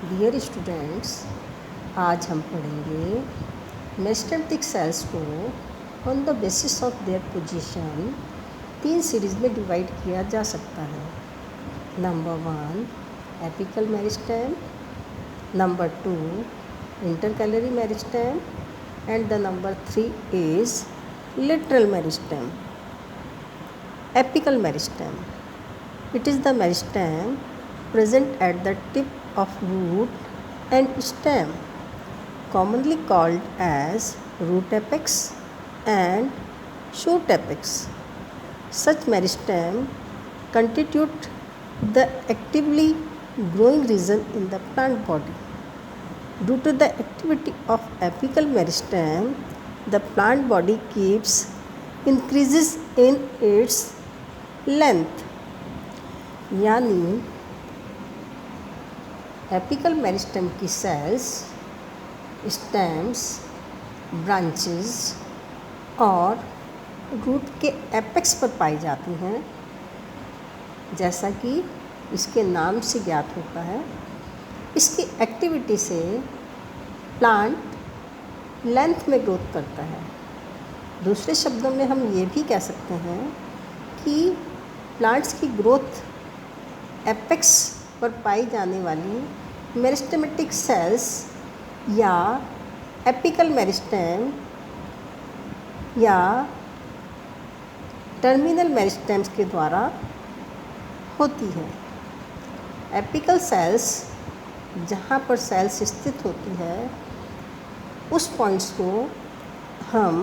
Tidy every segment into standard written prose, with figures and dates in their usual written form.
Dear students, आज हम पढ़ेंगे मेरिस्टेमेटिक सेल्स को on the basis of their position 3 series में डिवाइड किया जा सकता है। Number 1 apical meristem, number 2 intercalary meristem and the number 3 is lateral meristem. Apical meristem. It is the meristem present at the tip of root and stem, commonly called as root apex and shoot apex. Such meristem constitute the actively growing region in the plant body. Due to the activity of apical meristem, the plant body keeps increases in its length, यानी apical meristem की sales stems, branches और root के apex पर पाई जाती हैं। जैसा कि इसके नाम से ज्ञात होता है, इसकी एक्टिविटी से प्लांट लेंथ में ग्रोथ करता है। दूसरे शब्दों में हम ये भी कह सकते हैं कि प्लांट्स की ग्रोथ एपेक्स पर पाई जाने वाली मेरिस्टेमेटिक सेल्स या एपिकल मेरिस्टेम या टर्मिनल मेरिस्टेम्स के द्वारा होती है। एपिकल सेल्स जहाँ पर सेल्स स्थित होती है, उस पॉइंट्स को हम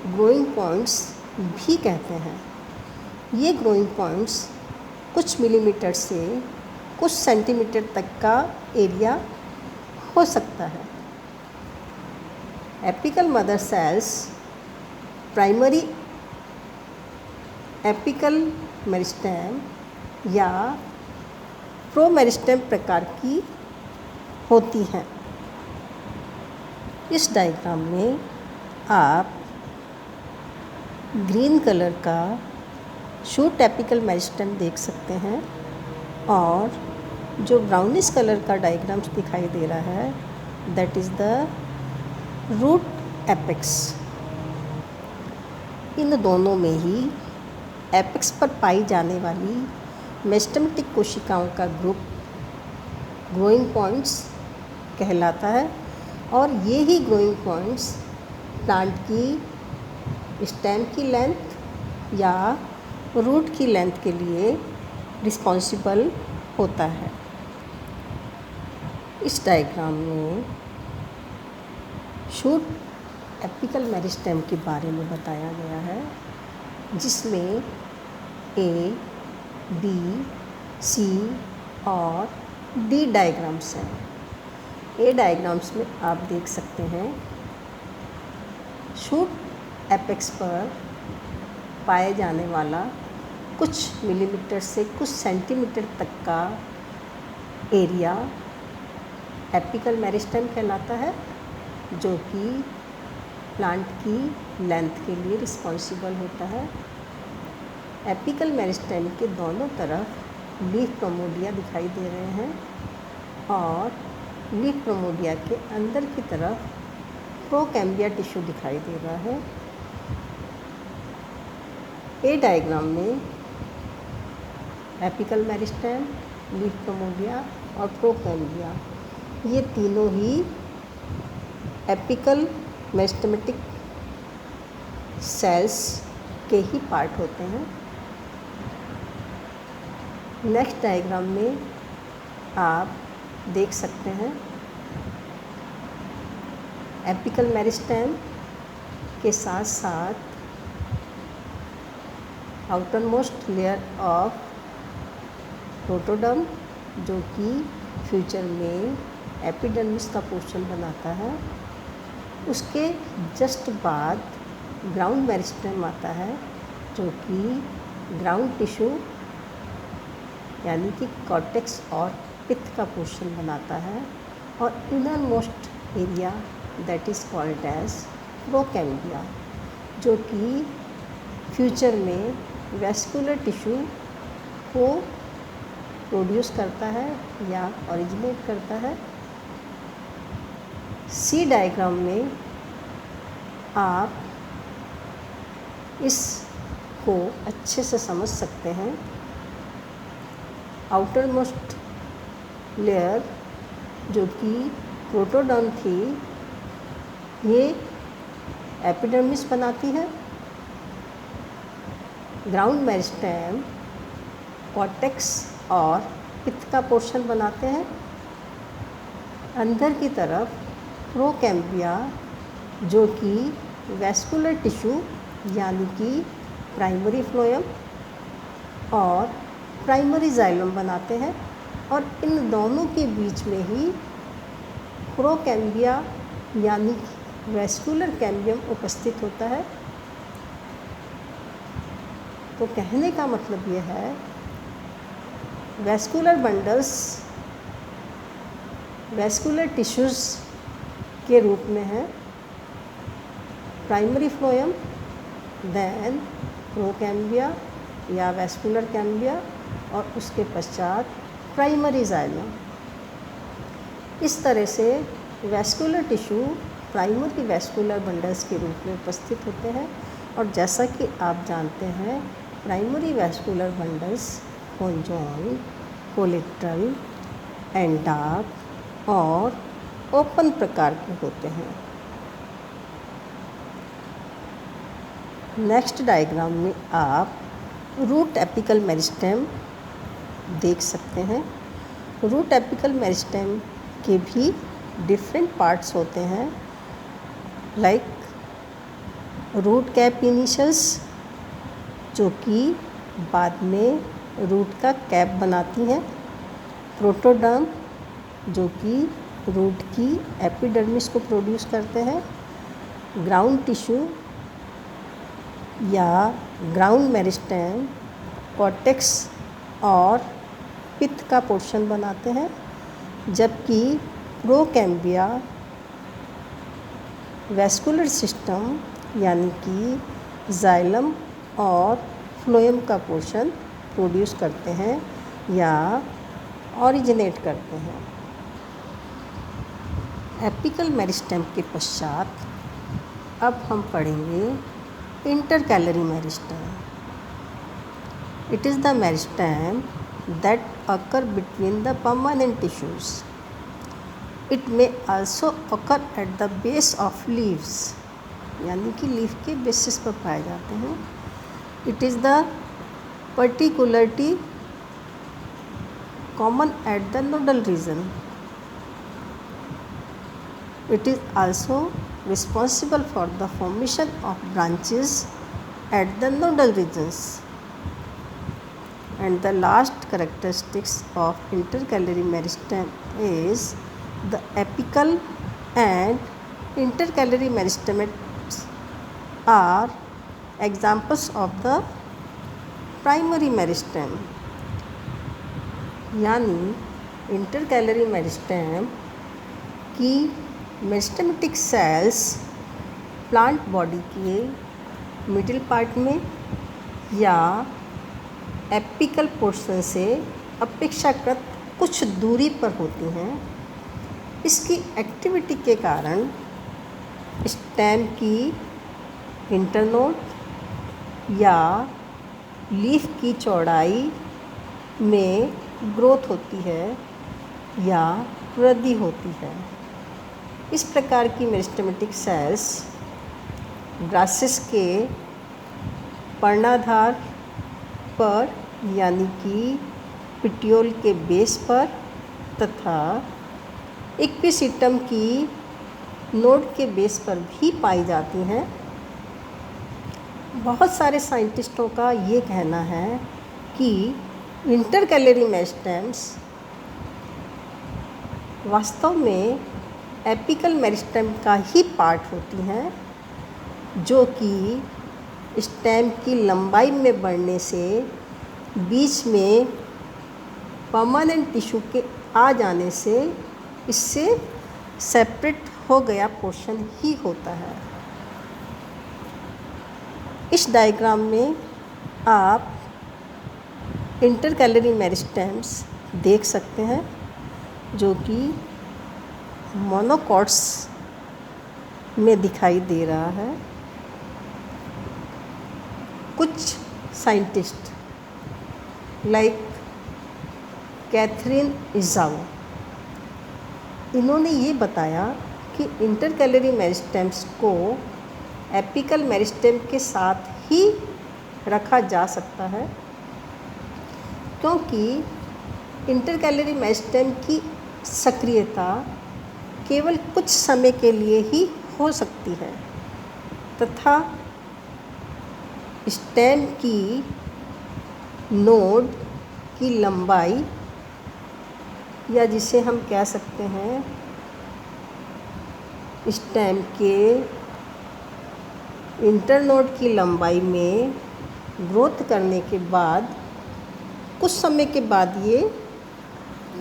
ग्रोइंग पॉइंट्स भी कहते हैं। ये ग्रोइंग पॉइंट्स कुछ मिलीमीटर से कुछ सेंटीमीटर तक का एरिया हो सकता है। Apical mother cells primary apical meristem या प्रोमेरिस्टेम प्रकार की होती हैं। इस डायग्राम में आप ग्रीन कलर का शूट एपिकल मेरिस्टेम देख सकते हैं और जो ब्राउनिश कलर का डायग्राम्स दिखाई दे रहा है, that is the root apex. इन दोनों में ही एपेक्स पर पाई जाने वाली मेरिस्टेमेटिक कोशिकाओं का ग्रुप ग्रोइंग पॉइंट्स कहलाता है और ये ही ग्रोइंग पॉइंट्स प्लांट की स्टेम की लेंथ या रूट की लेंथ के लिए रिस्पॉन्सिबल होता है। इस डायग्राम में शूट एपिकल मेरिस्टेम के बारे में बताया गया है, जिसमें ए, बी, सी और डी डायग्राम्स हैं। ए डायग्राम्स में आप देख सकते हैं शूट एपेक्स पर पाए जाने वाला कुछ मिलीमीटर से कुछ सेंटीमीटर तक का एरिया एपिकल मेरिस्टेम कहलाता है, जो कि प्लांट की लेंथ के लिए रिस्पॉन्सिबल होता है। एपिकल मेरिस्टेम के दोनों तरफ लीफ प्रोमोडिया दिखाई दे रहे हैं और लीफ प्रोमोडिया के अंदर की तरफ प्रोकैम्बिया टिश्यू दिखाई दे रहा है। ए डायग्राम में एपिकल मेरिस्टेम, लीफ प्रोमोडिया और प्रोकैम्बिया, ये तीनों ही एपिकल मेरिस्टेमेटिक सेल्स के ही पार्ट होते हैं। नेक्स्ट डायग्राम में आप देख सकते हैं एपिकल मेरिस्टेम के साथ साथ आउटरमोस्ट लेयर ऑफ प्रोटोडर्म, जो कि फ्यूचर में एपिडर्मिस का पोर्शन बनाता है। उसके जस्ट बाद ग्राउंड मेरिस्टेम आता है, जो कि ग्राउंड टिश्यू यानी कि कॉर्टेक्स और पित्त का पोर्शन बनाता है और inner most area that is called as procambium, जो कि फ्यूचर में वेस्कुलर टिश्यू को प्रोड्यूस करता है या ओरिजिनेट करता है। सी डायग्राम में आप इसको अच्छे से समझ सकते हैं। आउटर मोस्ट लेयर जो कि प्रोटोडर्म थी, ये एपिडर्मिस बनाती है। ग्राउंड मेरिस्टेम कॉर्टेक्स और पित्त का पोर्शन बनाते हैं। अंदर की तरफ प्रोकैम्बिया जो कि वैस्कुलर टिश्यू यानी कि प्राइमरी फ्लोएम और प्राइमरी जाइलम बनाते हैं, और इन दोनों के बीच में ही प्रोकैम्बिया यानी वैस्कुलर कैम्बियम उपस्थित होता है। तो कहने का मतलब ये है, वैस्कुलर बंडल्स वैस्कुलर टिश्यूज़ के रूप में है। प्राइमरी फ्लोएम, देन प्रोकैम्बिया या वैस्कुलर कैम्बिया, और उसके पश्चात प्राइमरी जाइलम। इस तरह से vascular tissue primary vascular bundles के रूप में उपस्थित होते हैं। और जैसा कि आप जानते हैं, primary vascular bundles conjoint, collateral, endarch और ओपन प्रकार के होते हैं। नेक्स्ट डायग्राम में आप रूट एपिकल मेरिस्टेम देख सकते हैं। रूट एपिकल मेरिस्टेम के भी डिफरेंट पार्ट्स होते हैं, लाइक रूट कैप इनिशियल्स जो कि बाद में रूट का कैप बनाती हैं। प्रोटोडर्म जो कि रूट की एपिडर्मिस को प्रोड्यूस करते हैं। ग्राउंड टिश्यू या ग्राउंड मेरिस्टेम कॉर्टेक्स और पित्त का पोर्शन बनाते हैं, जबकि प्रोकैम्बिया वैस्कुलर सिस्टम यानी कि जाइलम और फ्लोएम का पोर्शन प्रोड्यूस करते हैं या ओरिजिनेट करते हैं। एपिकल मेरिस्टेम के पश्चात अब हम पढ़ेंगे intercalary meristem. It is the meristem that occur between the permanent tissues. It may also occur at the base of leaves, यानी कि लीफ के बेसिस पर पाए जाते हैं। It is the particularity common at the nodal region. It is also responsible for the formation of branches at the nodal regions. And the last characteristics of intercalary meristem is the apical and intercalary meristems are examples of the primary meristem. यानी intercalary meristem की meristematic cells plant body के middle part में या apical portion से अपेक्षाकृत कुछ दूरी पर होती हैं। इसकी एक्टिविटी के कारण स्टेम की इंटरनोड या लीफ की चौड़ाई में ग्रोथ होती है या वृद्धि होती है। इस प्रकार की मेरिस्टेमेटिक सेल्स ग्रासेस के पर्णाधार पर यानी कि पिट्यूल के बेस पर तथा इक्विसिटम की नोड के बेस पर भी पाई जाती हैं। बहुत सारे साइंटिस्टों का ये कहना है कि इंटरकैलरी मेरिस्टेम्स वास्तव में एपिकल मेरिस्टेम का ही पार्ट होती हैं, जो कि स्टेम की लंबाई में बढ़ने से बीच में परमानेंट टिश्यू के आ जाने से इससे सेपरेट हो गया पोर्शन ही होता है। इस डायग्राम में आप इंटरकैलरी मेरिस्टेम्स देख सकते हैं, जो कि मोनोकॉट्स में दिखाई दे रहा है। कुछ साइंटिस्ट लाइक कैथरीन इज़ाओ, इन्होंने ये बताया कि इंटरकैलरी मेरिस्टेम्स को एपिकल मेरिस्टेम के साथ ही रखा जा सकता है, क्योंकि इंटरकैलरी मेरिस्टेम की सक्रियता केवल कुछ समय के लिए ही हो सकती है तथा स्टेम की नोड की लंबाई, या जिसे हम कह सकते हैं स्टेम के इंटरनोड की लंबाई में ग्रोथ करने के बाद कुछ समय के बाद ये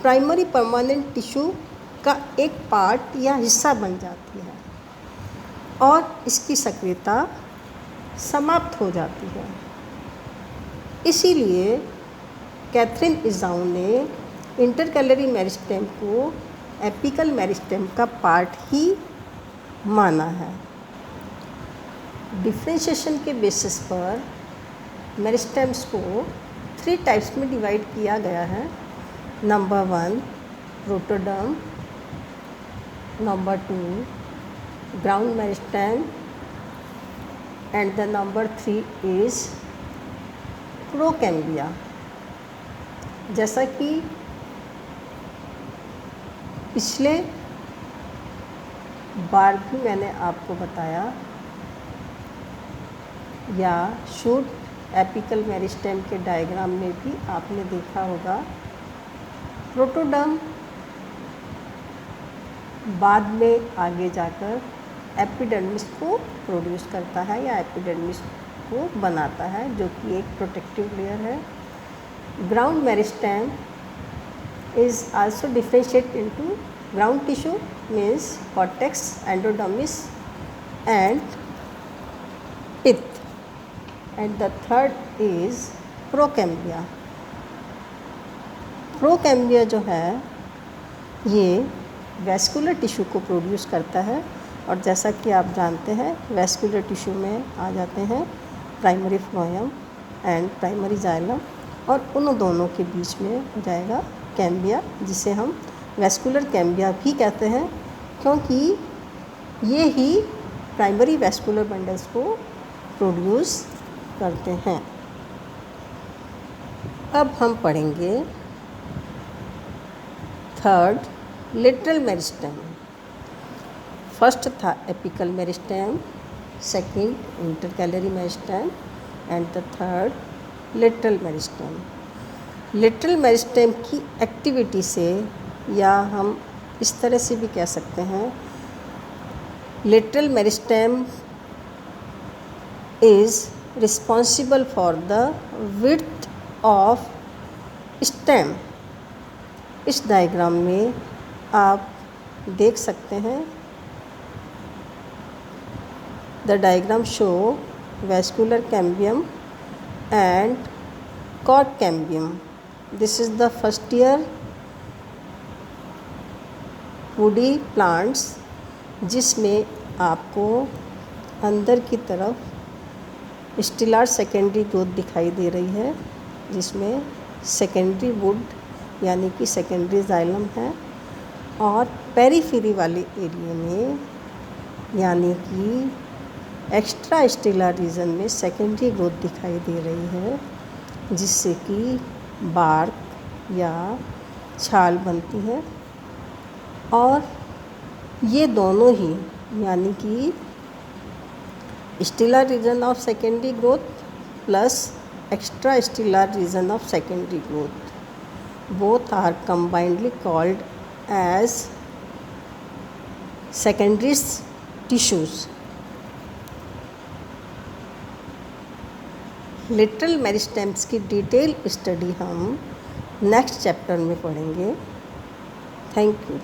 प्राइमरी परमानेंट टिश्यू का एक पार्ट या हिस्सा बन जाती है और इसकी सक्रियता समाप्त हो जाती है। इसीलिए कैथरीन इज़ाओ ने इंटरकैलरी मेरिस्टेम को एपिकल मेरिस्टेम का पार्ट ही माना है। डिफ्रेंशिएशन के बेसिस पर मेरिस्टेम्स को 3 टाइप्स में डिवाइड किया गया है। Number 1 protoderm, number 2 ground meristem and the number 3 is procambium. जैसा कि पिछले बार भी मैंने आपको बताया, या शूट एपिकल मेरिस्टेम के डायग्राम में भी आपने देखा होगा, प्रोटोडर्म बाद में आगे जाकर एपिडर्मिस को प्रोड्यूस करता है या एपिडर्मिस को बनाता है, जो कि एक प्रोटेक्टिव लेयर है। Ground meristem is also differentiated into ground tissue means cortex, endodermis and pith, and the third is procambia. Procambia जो है ये वैस्कुलर टिश्यू को प्रोड्यूस करता है, और जैसा कि आप जानते हैं वैस्कुलर टिश्यू में आ जाते हैं primary phloem and primary xylem, और उन दोनों के बीच में हो जाएगा कैम्बिया, जिसे हम वैस्कुलर कैम्बिया भी कहते हैं, क्योंकि ये ही प्राइमरी वैस्कुलर बंडल्स को प्रोड्यूस करते हैं। अब हम पढ़ेंगे थर्ड लेटरल मेरिस्टेम। फर्स्ट था apical meristem, second intercalary meristem and the third lateral meristem. Lateral meristem की एक्टिविटी से, या हम इस तरह से भी कह सकते हैं, lateral meristem is responsible for the width of stem. इस डायग्राम में आप देख सकते हैं, the diagram show vascular cambium and chord cambium. This is the first year woody plants, जिसमें आपको अंदर की तरफ स्टिलर सेकेंडरी ग्रोथ दिखाई दे रही है, जिसमें सेकेंडरी वुड यानी कि सेकेंडरी जाइलम है, और पेरीफेरी वाले एरिया में यानी कि एक्स्ट्रा स्टिलर रीजन में सेकेंडरी ग्रोथ दिखाई दे रही है, जिससे कि बार्क या छाल बनती है। और ये दोनों ही यानी कि stelar region of secondary growth plus extra stelar region of secondary growth, both are combinedly called as secondary tissues. Lateral meristems की डिटेल स्टडी हम नेक्स्ट चैप्टर में पढ़ेंगे। Thank you.